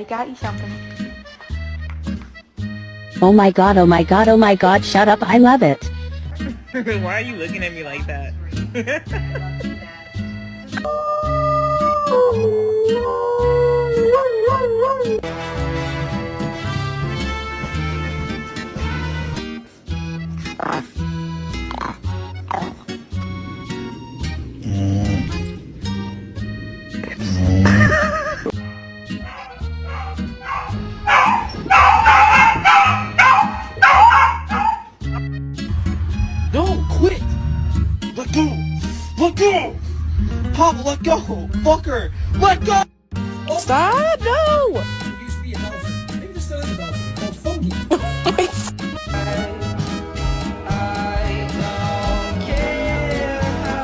I got you something. Oh my god, oh my god, oh my god, shut up, I love it. Why are you looking at me like that? No, quit! Let go! Let go! Papa, let go! Fucker! Let go! Stop! No!